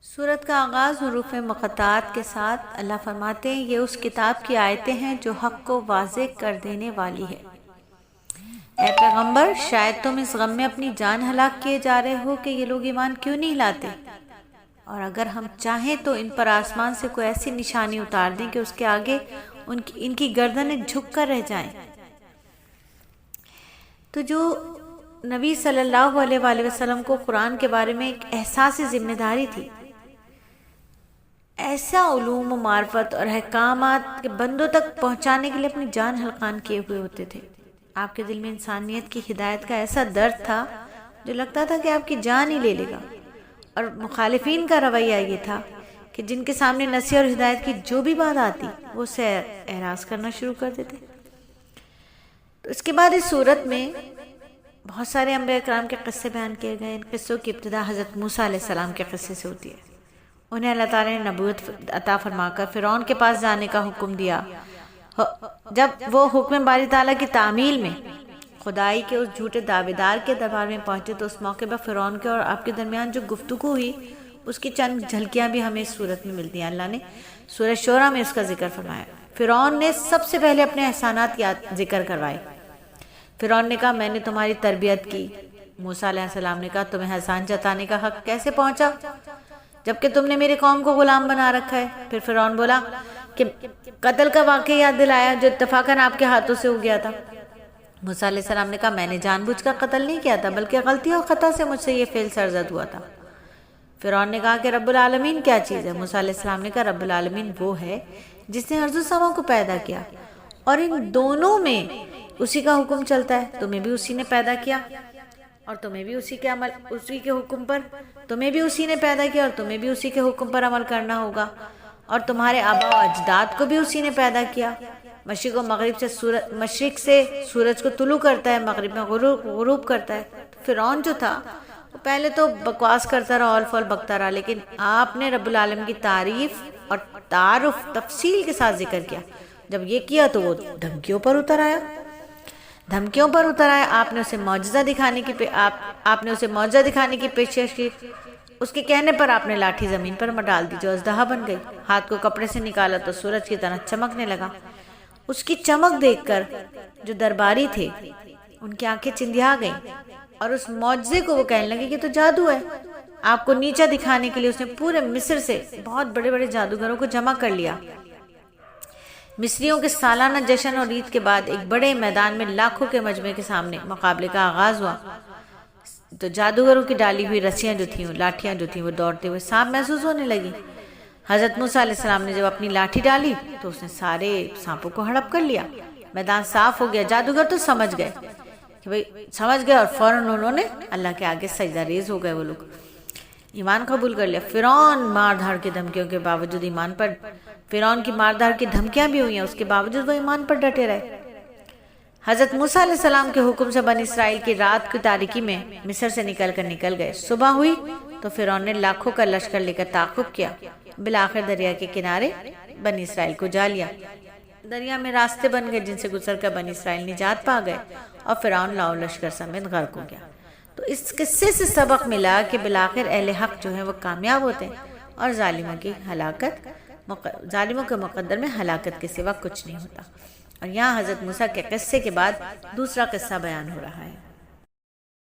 سورت کا آغاز حروف مقطعات کے ساتھ اللہ فرماتے ہیں یہ اس کتاب کی آیتیں ہیں جو حق کو واضح کر دینے والی ہے۔ اے پیغمبر، شاید تم اس غم میں اپنی جان ہلاک کیے جا رہے ہو کہ یہ لوگ ایمان کیوں نہیں لاتے، اور اگر ہم چاہیں تو ان پر آسمان سے کوئی ایسی نشانی اتار دیں کہ اس کے آگے ان کی گردنیں جھک کر رہ جائیں۔ تو جو نبی صلی اللہ علیہ وآلہ وسلم کو قرآن کے بارے میں ایک احساس ذمہ داری تھی، ایسا علوم و معرفت اور احکامات کے بندوں تک پہنچانے کے لیے اپنی جان ہلکان کیے ہوئے ہوتے تھے۔ آپ کے دل میں انسانیت کی ہدایت کا ایسا درد تھا جو لگتا تھا کہ آپ کی جان ہی لے لے گا، اور مخالفین کا رویہ یہ تھا کہ جن کے سامنے نصیحت اور ہدایت کی جو بھی بات آتی وہ اسے اعراض کرنا شروع کر دیتے۔ تو اس کے بعد اس صورت میں بہت سارے انبیاء کرام کے قصے بیان کیے گئے۔ ان قصوں کی ابتدا حضرت موسیٰ علیہ السلام کے قصے سے ہوتی ہے۔ انہیں اللہ تعالیٰ نے نبوت عطا فرما کر فرعون کے پاس جانے کا حکم دیا۔ جب وہ حکم باری تعالیٰ کی تعمیل میں خدائی کے اس جھوٹے دعوے دار کے دربار میں پہنچے تو اس موقع پر فرعون کے اور آپ کے درمیان جو گفتگو ہوئی اس کی چند جھلکیاں بھی ہمیں اس صورت میں ملتی ہیں۔ اللہ نے سورہ شعراء میں اس کا ذکر فرمایا۔ فرعون نے سب سے پہلے اپنے احسانات ذکر کروائے۔ فرعون نے کہا میں نے تمہاری تربیت کی۔ موسیٰ علیہ السلام نے کہا تمہیں احسان جتانے کا حق کیسے پہنچا جبکہ تم نے میرے قوم کو غلام بنا رکھا ہے۔ پھر فرعون بولا کہ قتل کا واقعہ یاد دلایا جو اتفاقاً آپ کے ہاتھوں سے ہو گیا تھا۔ موسیٰ علیہ السلام نے کہا میں نے جان بوجھ کر قتل نہیں کیا تھا بلکہ غلطی اور خطا سے مجھ سے یہ فعل سرزد ہوا تھا۔ فرعون نے کہا کہ رب العالمین کیا چیز ہے؟ موسیٰ علیہ السلام نے کہا رب العالمین وہ ہے جس نے ارض و سما کو پیدا کیا اور ان دونوں میں اسی کا حکم چلتا ہے۔ تمہیں بھی اسی نے پیدا کیا اور تمہیں بھی اسی کے حکم پر تمہیں بھی اسی نے پیدا کیا اور تمہیں بھی اسی کے حکم پر عمل کرنا ہوگا، اور تمہارے آباء و اجداد کو بھی اسی نے پیدا کیا۔ مشرق و مغرب سے مشرق سے سورج کو طلوع کرتا ہے، مغرب میں غروب کرتا ہے۔ فرعون جو تھا وہ پہلے تو بکواس کرتا رہا، اول فول بکتا رہا، لیکن آپ نے رب العالمین کی تعریف اور تعارف تفصیل کے ساتھ ذکر کیا۔ جب یہ کیا تو وہ دھمکیوں پر اتر آیا۔ آپ نے اسے معجزہ دکھانے کی پیشکش کی۔ اس کے کہنے پر آپ نے لاٹھی زمین پر ڈال دی جو اژدہا بن گئی۔ ہاتھ کو کپڑے سے نکالا تو سورج کی طرح چمکنے لگا۔ اس کی چمک دیکھ کر جو درباری تھے ان کی آنکھیں چندھیا گئیں، اور اس معجزے کو وہ کہنے لگے کہ تو جادو ہے۔ آپ کو نیچا دکھانے کے لیے اس نے پورے مصر سے بہت بڑے بڑے جادوگروں کو جمع کر لیا۔ مصریوں کے سالانہ جشن اور عید کے بعد ایک بڑے میدان میں لاکھوں کے مجمع کے سامنے مقابلے کا آغاز ہوا۔ تو جادوگروں کی ڈالی ہوئی رسیاں جو تھیں، لاٹھیاں جو تھیں، وہ دوڑتے ہوئے سانپ محسوس ہونے لگی۔ حضرت موسیٰ علیہ السلام نے جب اپنی لاٹھی ڈالی تو اس نے سارے سانپوں کو ہڑپ کر لیا۔ میدان صاف ہو گیا۔ جادوگر تو سمجھ گئے اور فوراً انہوں نے اللہ کے آگے سجدہ ریز ہو گئے۔ وہ لوگ ایمان قبول کر لیا۔ فرعون مار دھاڑ کی دھمکیوں کے باوجود فرعون کی مار دھاڑ کی دھمکیاں بھی ہوئی ہیں، اس کے باوجود وہ ایمان پر ڈٹے رہے۔ حضرت موسیٰ علیہ السلام کے حکم سے بنی اسرائیل کی رات کی تاریکی میں مصر سے نکل گئے۔ صبح ہوئی تو فرعون نے لاکھوں کا لشکر لے کر تعاقب کیا۔ بالآخر دریا کے کنارے بنی اسرائیل کو جا لیا۔ دریا میں راستے بن گئے جن سے گزر کر بنی اسرائیل نجات پا گئے، اور فرعون لاؤ لشکر سمیت غرق ہو گیا۔ تو اس قصے سے سبق ملا کہ بالآخر اہل حق جو ہیں وہ کامیاب ہوتے ہیں، اور ظالموں کے مقدر میں ہلاکت کے سوا کچھ نہیں ہوتا۔ اور یہاں حضرت موسیٰ کے قصے کے بعد دوسرا قصہ بیان ہو رہا ہے۔